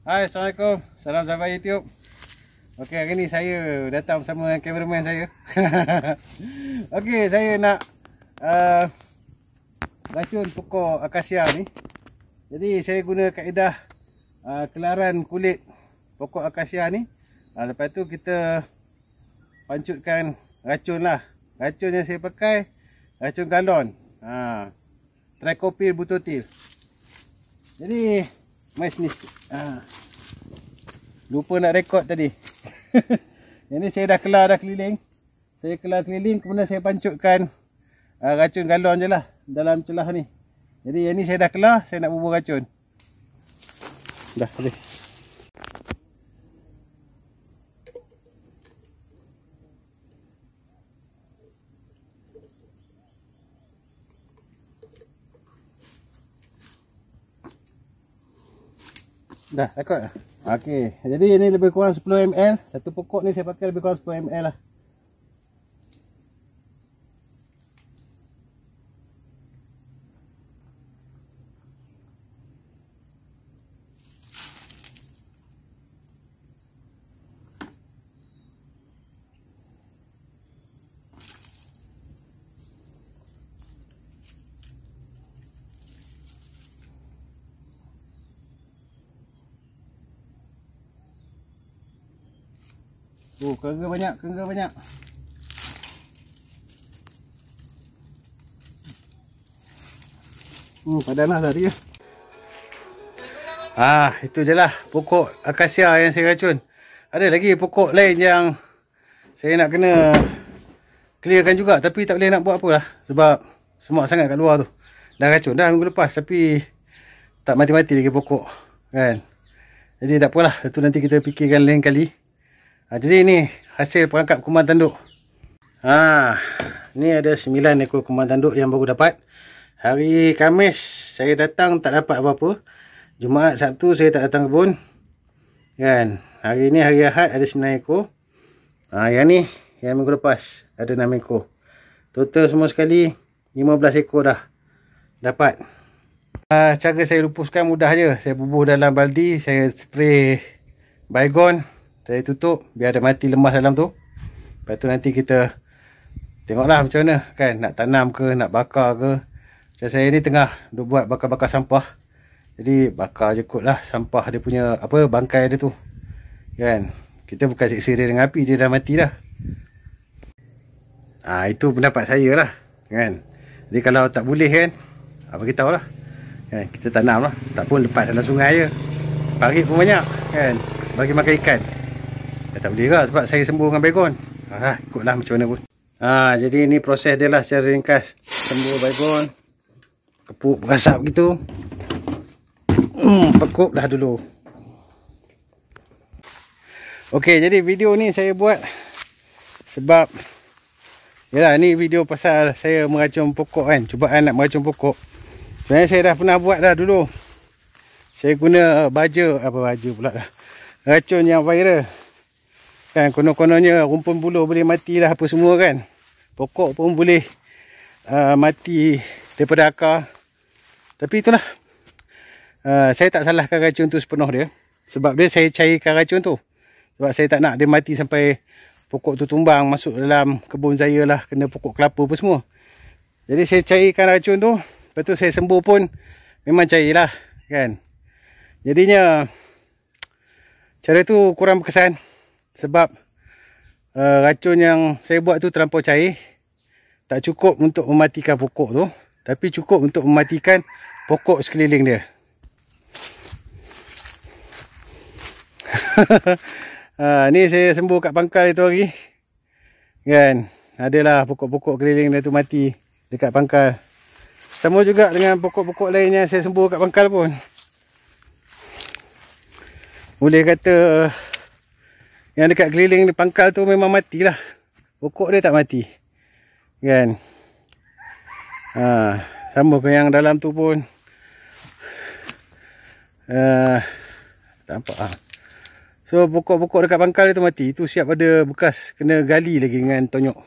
Hai, Assalamualaikum. Salam sahabat YouTube. Okey, hari ni saya datang bersama dengan kameraman saya. Okey, saya nak racun pokok akasia ni. Jadi saya guna kaedah kelaran kulit pokok akasia ni. Lepas tu kita pancutkan racun lah. Racun yang saya pakai racun galon. Tricopyr butotil. Jadi mai sini sikit. Lupa nak rekod tadi. Ini saya dah keliling. Saya kelar keliling, kemudian saya pancutkan racun galon je lah dalam celah ni. Jadi yang ni saya dah kelar, saya nak bubur racun. Dah habis. Dah rekod dah. Okey, jadi ini lebih kurang 10 ml. Satu pokok ni saya pakai lebih kurang 10 ml lah. Kerengga banyak. Padanlah tadi ya. Itu je lah pokok akasia yang saya racun. Ada lagi pokok lain yang saya nak kena clearkan juga, tapi tak boleh nak buat apa lah, sebab semak sangat kat luar tu. Dah racun dah minggu lepas, tapi tak mati-mati lagi pokok kan. Jadi tak apalah, itu nanti kita fikirkan lain kali. Jadi ni hasil perangkap kuman tanduk. Ni ada 9 ekor kuman tanduk yang baru dapat. Hari Khamis saya datang tak dapat apa-apa. Jumaat, Sabtu saya tak datang kebun. Kan? Hari ni hari Ahad ada 9 ekor. Yang ni yang minggu lepas ada 6 ekor. Total semua sekali 15 ekor dah dapat. Cara saya lupuskan mudah je. Saya bubuh dalam baldi, saya spray baygon. Saya tutup biar ada mati lemas dalam tu. Lepas tu nanti kita tengoklah macam mana kan, nak tanam ke, nak bakar ke. Macam saya ni tengah duk buat bakar-bakar sampah. Jadi bakar je kot lah sampah dia punya apa, bangkai dia tu. Kan? Kita bukan siksa dia dengan api, dia dah mati dah. Itu pendapat saya lah kan. Jadi kalau tak boleh kan, bagi tahu lah kan, kita tanam lah. Tak pun lepas dalam sungai je. Parit pun banyak kan, bagi makan ikan. Tak boleh lah sebab saya sembuh dengan baygon. Ikutlah macam mana pun. Jadi ni proses dia lah secara ringkas. Sembuh baygon, kepuk berasap gitu. Pekuk dah dulu. Okey, jadi video ni saya buat sebab yalah, ni video pasal saya meracun pokok kan, cubaan nak meracun pokok. Sebenarnya saya dah pernah buat dah dulu. Saya guna baja pula dah, racun yang viral kan. Konon-kononnya rumpun buluh boleh mati lah apa semua kan. Pokok pun boleh mati daripada akar. Tapi itulah, saya tak salahkan racun tu sepenuh dia. Sebab dia saya cairkan racun tu. Sebab saya tak nak dia mati sampai pokok tu tumbang masuk dalam kebun saya lah, kena pokok kelapa apa semua. Jadi saya cairkan racun tu. Lepas tu saya sembuh pun memang cair lah kan. Jadinya cara tu kurang berkesan. Sebab racun yang saya buat tu terlampau cair. Tak cukup untuk mematikan pokok tu, tapi cukup untuk mematikan pokok sekeliling dia. Ni saya sembuh kat pangkal itu hari kan. Adalah pokok-pokok keliling dia tu mati dekat pangkal. Sama juga dengan pokok-pokok lain yang saya sembuh kat pangkal pun. Boleh kata yang dekat keliling di pangkal tu memang matilah. Pokok dia tak mati kan. Sama ke yang dalam tu pun tak nampak. So pokok-pokok dekat pangkal dia tu mati. Itu siap ada bekas kena gali lagi dengan tonyok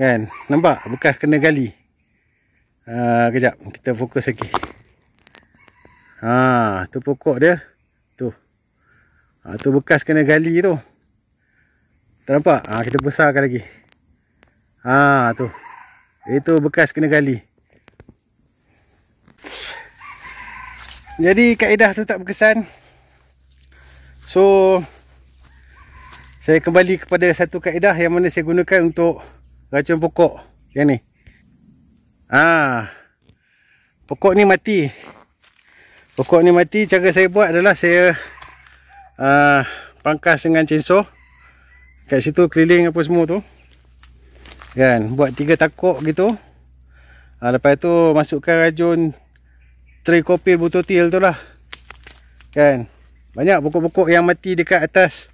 kan. Nampak bekas kena gali. Kejap kita fokus lagi. Tu pokok dia tu. Tu bekas kena gali tu. Tak nampak? Kita besarkan lagi. Tu. Itu bekas kena gali. Jadi kaedah tu tak berkesan. So saya kembali kepada satu kaedah yang mana saya gunakan untuk racun pokok. Yang ni. Pokok ni mati. Pokok ni mati. Cara saya buat adalah saya pangkas dengan chainsaw. Kat situ keliling apa semua tu. Kan, buat 3 takuk gitu. Lepas tu masukkan racun trikopil butotil tu lah. Kan. Banyak pokok-pokok yang mati dekat atas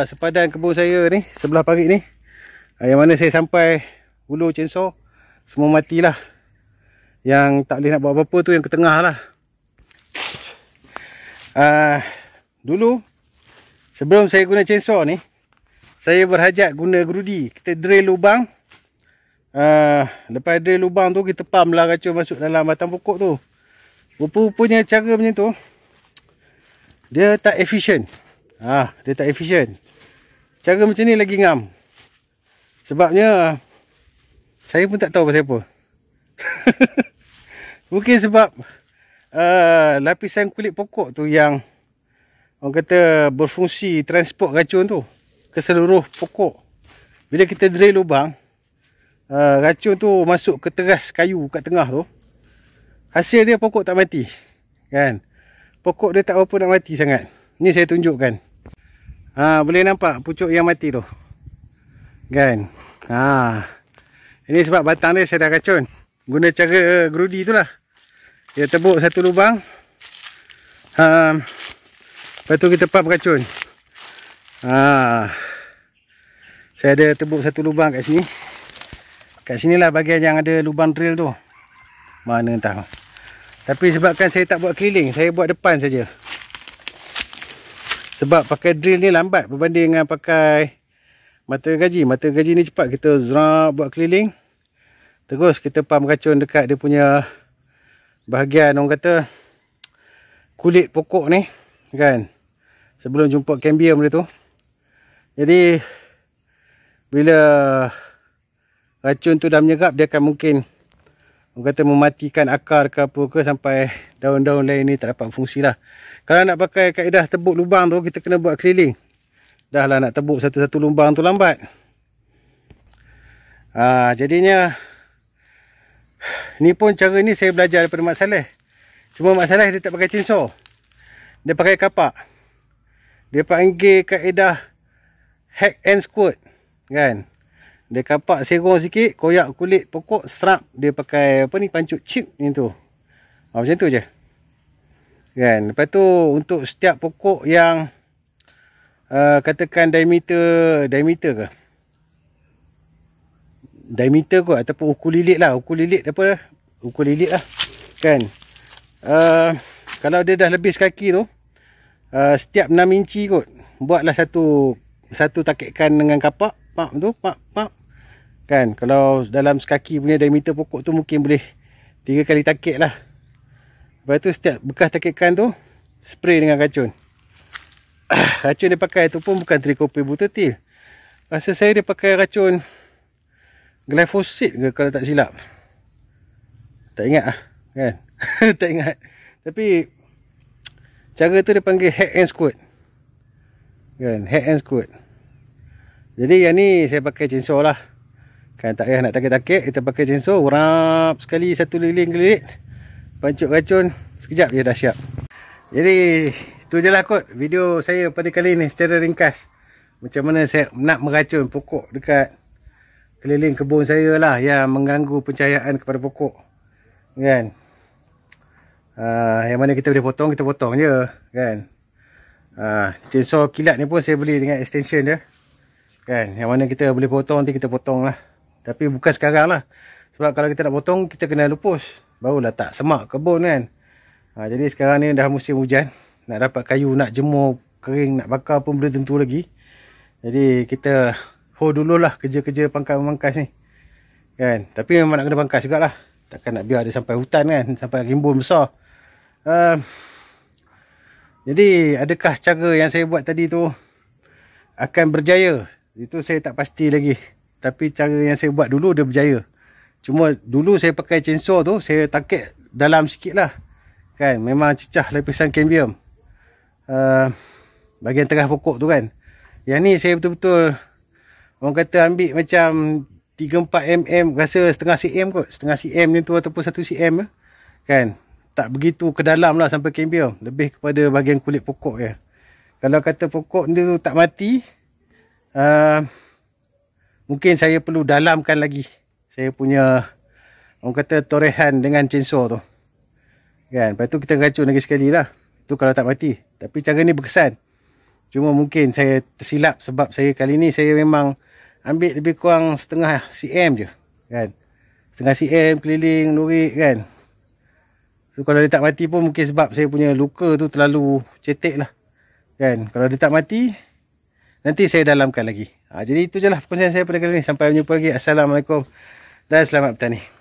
sepadan kebun saya ni, sebelah parit ni. Yang mana saya sampai hulu chainsaw, semua matilah. Yang tak boleh nak buat apa-apa tu yang ke tengah lah. Dulu sebelum saya guna chainsaw ni, saya berhajat guna gerudi. Kita drill lubang. Lepas drill lubang tu, kita pump lah racun masuk dalam batang pokok tu. Rupa-rupanya cara macam tu, dia tak efisien. Dia tak efisien. Cara macam ni lagi ngam. Sebabnya saya pun tak tahu pasal apa. Mungkin sebab lapisan kulit pokok tu yang orang kata berfungsi transport racun tu ke seluruh pokok. Bila kita drill lubang, racun tu masuk ke teras kayu kat tengah tu, hasil dia pokok tak mati. Kan? Pokok dia tak apa nak mati sangat. Ni saya tunjukkan. Boleh nampak pucuk yang mati tu. Kan? Ini sebab batang dia saya dah racun. Guna cara gerudi tu lah. Dia tebuk satu lubang. Lepas tu kita pump racun. Saya ada tebuk satu lubang kat sini. Kat sinilah bahagian yang ada lubang drill tu. Mana entah. Tapi sebabkan saya tak buat keliling, saya buat depan saja. Sebab pakai drill ni lambat berbanding dengan pakai mata gaji. Mata gaji ni cepat, kita zrap buat keliling. Terus kita pump racun dekat dia punya bahagian orang kata kulit pokok ni. Kan? Sebelum jumpa cambium dia tu. Jadi bila racun tu dah menyerap, dia akan mungkin orang kata mematikan akar ke apa ke, sampai daun-daun lain ni tak dapat fungsi lah. Kalau nak pakai kaedah tebuk lubang tu, kita kena buat keliling. Dah lah nak tebuk satu-satu lubang tu lambat. Jadinya ni pun cara ni saya belajar daripada Mak Saleh. Cuma Mak Saleh dia tak pakai chainsaw. Dia pakai kapak. Dia panggil kaedah hack and squirt. Kan? Dia kapak serong sikit, koyak kulit pokok, serap. Dia pakai apa ni, pancut chip ni tu. Macam tu je. Kan? Lepas tu untuk setiap pokok yang katakan diameter ke? Diameter kot, ataupun ukur lilit lah. Ukur lilit apa? Ukur lilit lah. Kan? Kalau dia dah lebih sekaki tu, setiap 6 inci kot, buatlah satu takikan dengan kapak. Pak tu, pak. Kan, kalau dalam sekaki punya diameter pokok tu, mungkin boleh 3 kali takik lah. Lepas tu setiap bekas takikan tu, spray dengan racun. Racun dia pakai tu pun bukan trikopil butotil. Rasa saya dia pakai racun glyphosate ke kalau tak silap. Tak ingat lah. Kan? Tak ingat. Tapi cara tu dia panggil hack and squirt. Kan, hack and squirt. Jadi yang ni saya pakai chainsaw lah. Kan, tak payah nak takik-takik, kita pakai chainsaw, urap sekali satu liling-lilit, pancuk racun, sekejap je dah siap. Jadi itu je lah kot video saya pada kali ni secara ringkas. Macam mana saya nak meracun pokok dekat keliling kebun saya lah, yang mengganggu pencahayaan kepada pokok. Kan? Yang mana kita boleh potong, kita potong je. Kan? Chainsaw kilat ni pun saya beli dengan extension dia. Kan? Yang mana kita boleh potong, nanti kita potong lah. Tapi bukan sekarang lah. Sebab kalau kita nak potong, kita kena lupus. Barulah tak semak kebun kan. Jadi sekarang ni dah musim hujan. Nak dapat kayu, nak jemur kering, nak bakar pun belum tentu lagi. Jadi kita hold dululah kerja-kerja pangkas-pangkas ni. Kan? Tapi memang nak kena pangkas jugalah. Takkan nak biar dia sampai hutan kan. Sampai rimbun besar. Jadi adakah cara yang saya buat tadi tu akan berjaya? Itu saya tak pasti lagi. Tapi cara yang saya buat dulu dia berjaya. Cuma dulu saya pakai chainsaw tu, saya takik dalam sikit lah. Kan, memang cecah lapisan cambium. Bahagian tengah pokok tu kan. Yang ni saya betul-betul, orang kata ambil macam 3-4 mm, rasa setengah cm kot. Setengah cm ni tu ataupun 1 cm kan. Tak begitu ke dalam lah sampai cambium. Lebih kepada bahagian kulit pokok je. Kalau kata pokok ni tu tak mati, mungkin saya perlu dalamkan lagi saya punya, orang kata, torehan dengan chainsaw tu kan. Lepas tu kita racun lagi sekali lah. Tu kalau tak mati. Tapi cara ni berkesan. Cuma mungkin saya tersilap sebab saya kali ni saya memang ambil lebih kurang setengah cm je kan. Setengah cm keliling lurik kan. So kalau dia tak mati pun mungkin sebab saya punya luka tu terlalu cetek lah kan. Kalau dia tak mati, nanti saya dalamkan lagi. Jadi itu je lah perkongsian saya pada kali ni. Sampai berjumpa lagi. Assalamualaikum dan selamat bertani.